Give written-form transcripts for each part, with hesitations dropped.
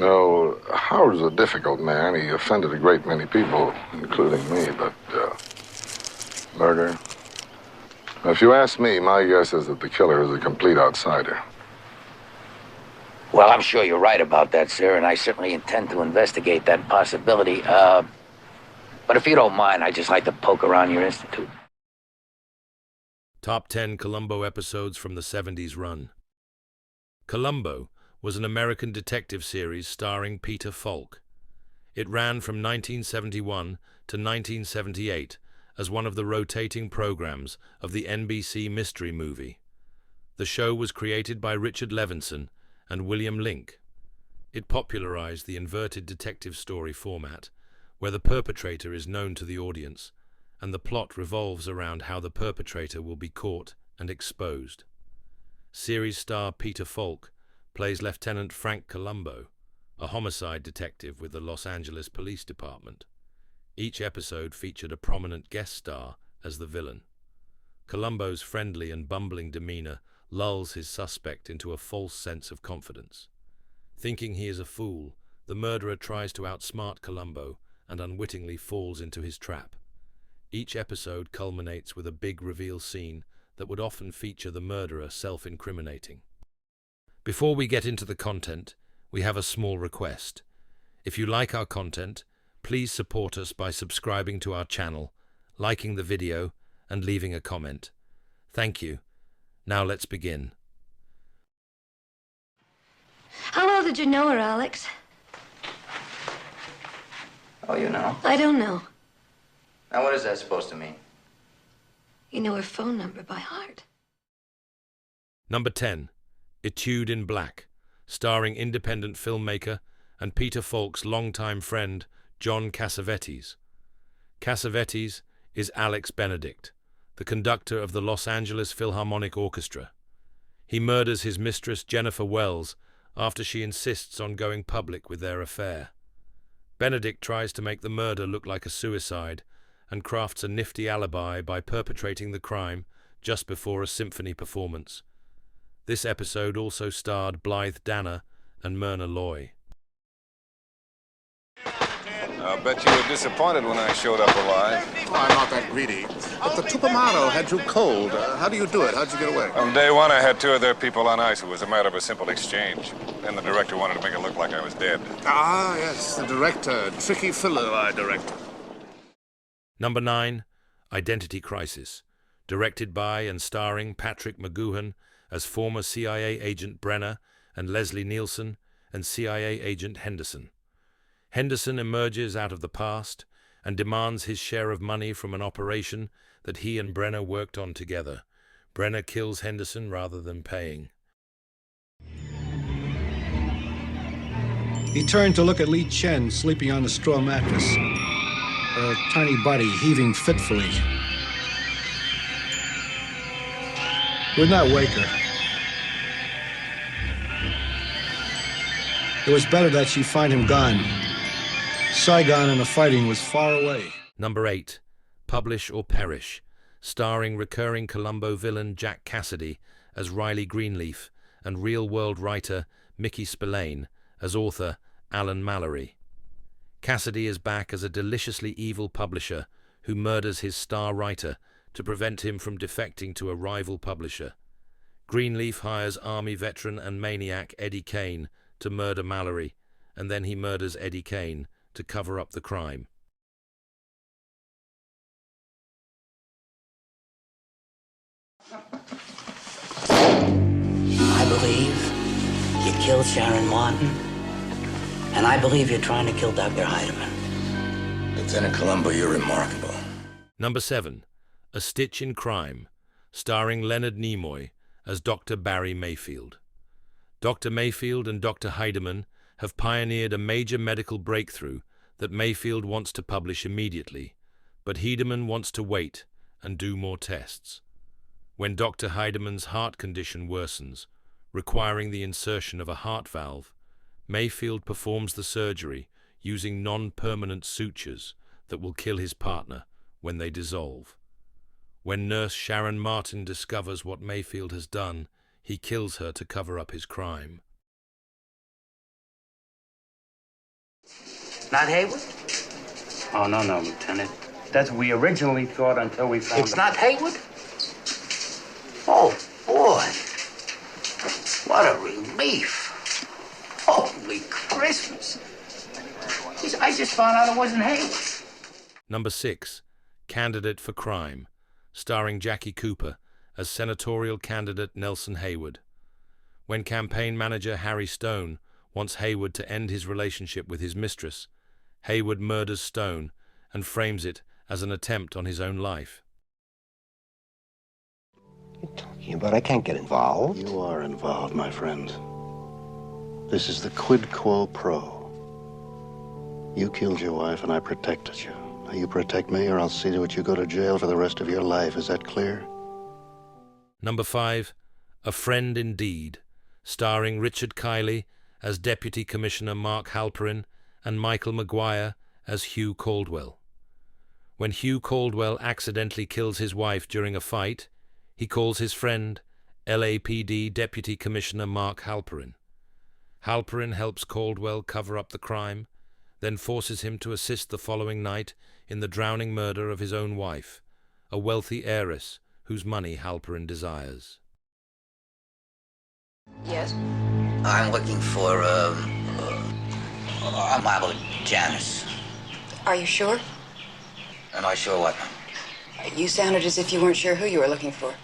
No, Howard's a difficult man. He offended a great many people, including me, but, murder? If you ask me, my guess is that the killer is a complete outsider. Well, I'm sure you're right about that, sir, and I certainly intend to investigate that possibility. But if you don't mind, I'd just like to poke around your institute. Top 10 Columbo episodes from the 70s run. Columbo was an American detective series starring Peter Falk. It ran from 1971 to 1978 as one of the rotating programs of the NBC Mystery Movie. The show was created by Richard Levinson and William Link. It popularized the inverted detective story format, where the perpetrator is known to the audience, and the plot revolves around how the perpetrator will be caught and exposed. Series star Peter Falk plays Lieutenant Frank Columbo, a homicide detective with the Los Angeles Police Department. Each episode featured a prominent guest star as the villain. Columbo's friendly and bumbling demeanor lulls his suspect into a false sense of confidence. Thinking he is a fool, the murderer tries to outsmart Columbo and unwittingly falls into his trap. Each episode culminates with a big reveal scene that would often feature the murderer self-incriminating. Before we get into the content, we have a small request. If you like our content, please support us by subscribing to our channel, liking the video, and leaving a comment. Thank you. Now let's begin. How well did you know her, Alex? Oh, you know? I don't know. Now, what is that supposed to mean? You know her phone number by heart. Number 10. Etude in Black, starring independent filmmaker and Peter Falk's longtime friend, John Cassavetes. Cassavetes is Alex Benedict, the conductor of the Los Angeles Philharmonic Orchestra. He murders his mistress Jennifer Wells after she insists on going public with their affair. Benedict tries to make the murder look like a suicide and crafts a nifty alibi by perpetrating the crime just before a symphony performance. This episode also starred Blythe Danner and Myrna Loy. I bet you were disappointed when I showed up alive. Oh, I'm not that greedy. But the Tupamaro had you cold. How do you do it? How'd you get away? On day one, I had two of their people on ice. It was a matter of a simple exchange. Then the director wanted to make it look like I was dead. Ah, yes, the director. Tricky fellow, our director. Number 9. Identity Crisis, directed by and starring Patrick McGoohan as former CIA agent Brenner and Leslie Nielsen and CIA agent Henderson. Henderson emerges out of the past and demands his share of money from an operation that he and Brenner worked on together. Brenner kills Henderson rather than paying. He turned to look at Lee Chen sleeping on the straw mattress, her tiny body heaving fitfully. Would not wake her. It was better that she find him gone. Saigon and the fighting was far away. Number 8. Publish or Perish, starring recurring Columbo villain Jack Cassidy as Riley Greenleaf and real-world writer Mickey Spillane as author Alan Mallory. Cassidy is back as a deliciously evil publisher who murders his star writer to prevent him from defecting to a rival publisher. Greenleaf hires Army veteran and maniac Eddie Kane to murder Mallory, and then he murders Eddie Kane to cover up the crime. I believe you killed Sharon Martin, and I believe you're trying to kill Dr. Heidemann. Lieutenant Columbo, you're remarkable. Number 7. A Stitch in Crime, starring Leonard Nimoy as Dr. Barry Mayfield. Dr. Mayfield and Dr. Heidemann have pioneered a major medical breakthrough that Mayfield wants to publish immediately, but Heidemann wants to wait and do more tests. When Dr. Heidemann's heart condition worsens, requiring the insertion of a heart valve, Mayfield performs the surgery using non-permanent sutures that will kill his partner when they dissolve. When nurse Sharon Martin discovers what Mayfield has done, he kills her to cover up his crime. Not Haywood? Oh, no, Lieutenant. That's what we originally thought until we found It's not Haywood? Oh, boy. What a relief. Holy Christmas. Jeez, I just found out it wasn't Haywood. Number 6, Candidate for Crime, starring Jackie Cooper as senatorial candidate Nelson Haywood. When campaign manager Harry Stone wants Haywood to end his relationship with his mistress, Haywood murders Stone and frames it as an attempt on his own life. What are you talking about? I can't get involved. You are involved, my friend. This is the quid quo pro. You killed your wife and I protected you. Now you protect me or I'll see to it you go to jail for the rest of your life. Is that clear? Number 5, A Friend Indeed, starring Richard Kiley as Deputy Commissioner Mark Halperin and Michael Maguire as Hugh Caldwell. When Hugh Caldwell accidentally kills his wife during a fight, he calls his friend, LAPD Deputy Commissioner Mark Halperin. Halperin helps Caldwell cover up the crime, then forces him to assist the following night in the drowning murder of his own wife, a wealthy heiress whose money Halperin desires. Yes? I'm looking for, I'm liable to Janice. Are you sure? Am I sure what? You sounded as if you weren't sure who you were looking for.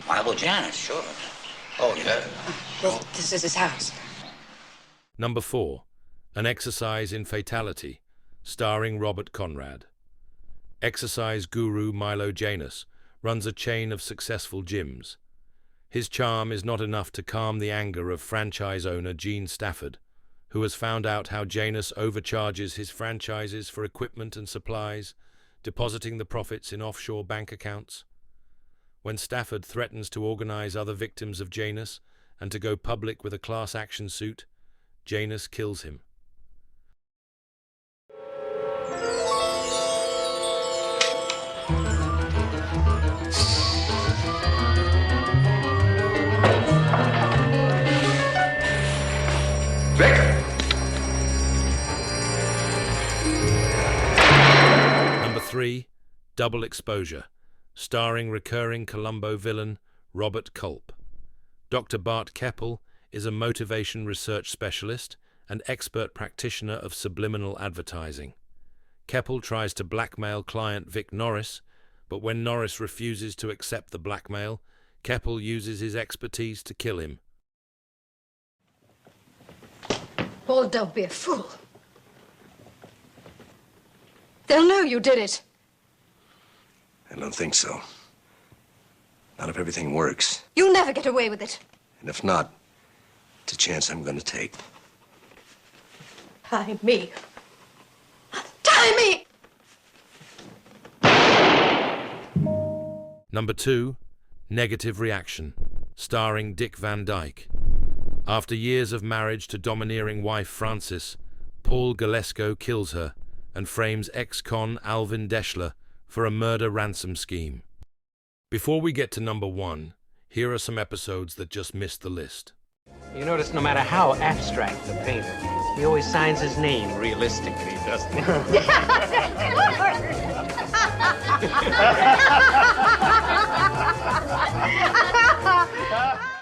Liable Janice, sure. Oh, yeah. Well, this is his house. Number 4, An Exercise in Fatality, starring Robert Conrad. Exercise guru Milo Janus runs a chain of successful gyms. His charm is not enough to calm the anger of franchise owner Gene Stafford, who has found out how Janus overcharges his franchises for equipment and supplies, depositing the profits in offshore bank accounts. When Stafford threatens to organize other victims of Janus and to go public with a class action suit, Janus kills him. Number 3, Double Exposure, starring recurring Columbo villain Robert Culp. Dr. Bart Keppel is a motivation research specialist and expert practitioner of subliminal advertising. Keppel tries to blackmail client Vic Norris, but when Norris refuses to accept the blackmail, Keppel uses his expertise to kill him. Paul, don't be a fool. They'll know you did it. I don't think so. Not if everything works. You'll never get away with it. And if not, it's a chance I'm going to take. Tie me. Tie me! Number 2, Negative Reaction, starring Dick Van Dyke. After years of marriage to domineering wife Frances, Paul Galesko kills her and frames ex-con Alvin Deschler for a murder ransom scheme. Before we get to number 1, here are some episodes that just missed the list. You notice no matter how abstract the painter, he always signs his name realistically, doesn't he?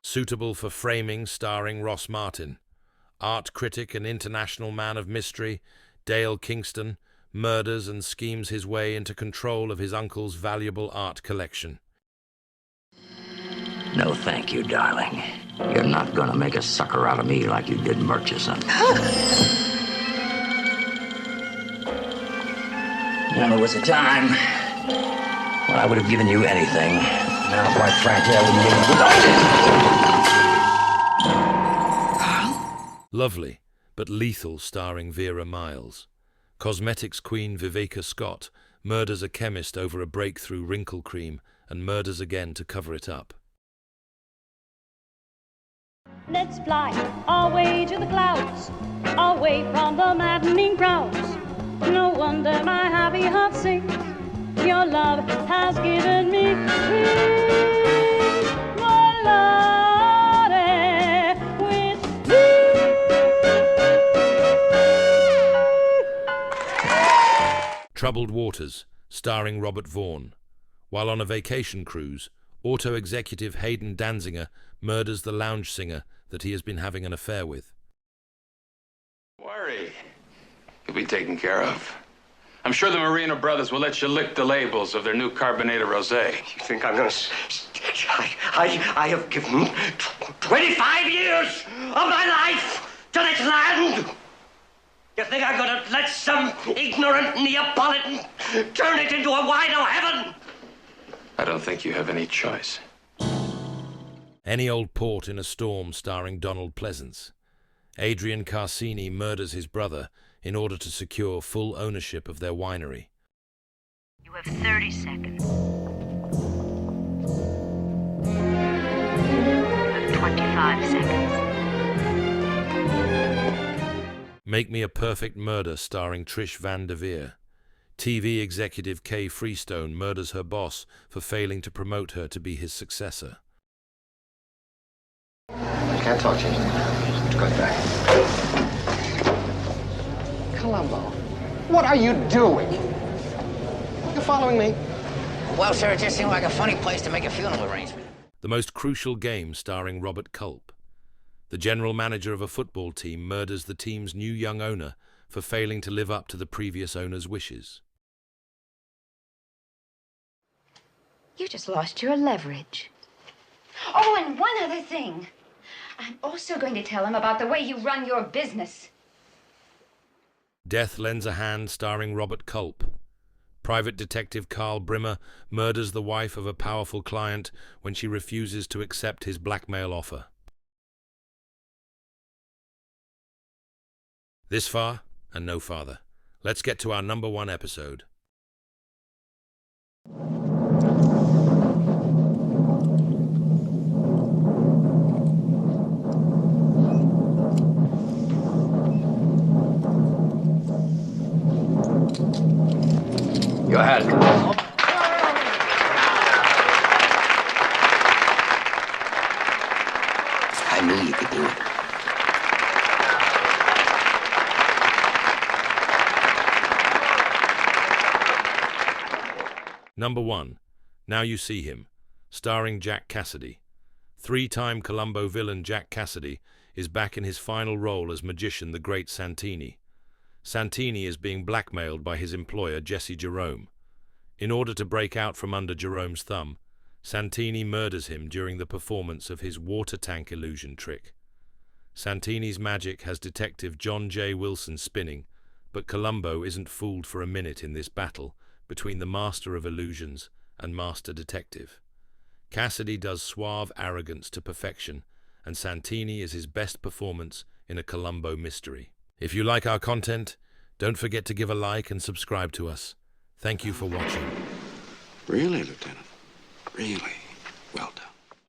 Suitable for framing, starring Ross Martin. Art critic and international man of mystery, Dale Kingston murders and schemes his way into control of his uncle's valuable art collection. No, thank you, darling. You're not gonna make a sucker out of me like you did Murchison. Now, there was a time when I would have given you anything. Now, quite frankly, I wouldn't give it. Lovely, but lethal, starring Vera Miles. Cosmetics queen Viveca Scott murders a chemist over a breakthrough wrinkle cream and murders again to cover it up. Let's fly away to the clouds, away from the maddening crowds. No wonder my happy heart sings. Your love has given me peace, my Lord, with me. Troubled Waters, starring Robert Vaughn. While on a vacation cruise, auto executive Hayden Danziger murders the lounge singer that he has been having an affair with. Worry. You'll be taken care of. I'm sure the Marina brothers will let you lick the labels of their new carbonated rosé. You think I'm gonna... I have given 25 years of my life to this land. You think I'm gonna let some ignorant Neapolitan turn it into a wide-o heaven? I don't think you have any choice. Any Old Port in a Storm, starring Donald Pleasance. Adrian Carsini murders his brother in order to secure full ownership of their winery. You have 30 seconds. You have 25 seconds. Make Me a Perfect Murder, starring Trish Van Devere. TV executive Kay Freestone murders her boss for failing to promote her to be his successor. I can't talk to you. Go back. Columbo, what are you doing? You following me? Well, sir, it just seemed like a funny place to make a funeral arrangement. The Most Crucial Game, starring Robert Culp. The general manager of a football team murders the team's new young owner for failing to live up to the previous owner's wishes. You just lost your leverage. Oh, and one other thing. I'm also going to tell him about the way you run your business. Death Lends a Hand, starring Robert Culp. Private Detective Carl Brimmer murders the wife of a powerful client when she refuses to accept his blackmail offer. This far and no farther. Let's get to our #1 episode. Go ahead. I knew you could do it. #1, Now You See Him, starring Jack Cassidy. Three-time Columbo villain Jack Cassidy is back in his final role as magician the Great Santini. Santini is being blackmailed by his employer Jesse Jerome. In order to break out from under Jerome's thumb, Santini murders him during the performance of his water tank illusion trick. Santini's magic has Detective John J. Wilson spinning, but Columbo isn't fooled for a minute in this battle between the Master of Illusions and Master Detective. Cassidy does suave arrogance to perfection, and Santini is his best performance in a Columbo mystery. If you like our content, don't forget to give a like and subscribe to us. Thank you for watching. Really, Lieutenant? Really? Well done.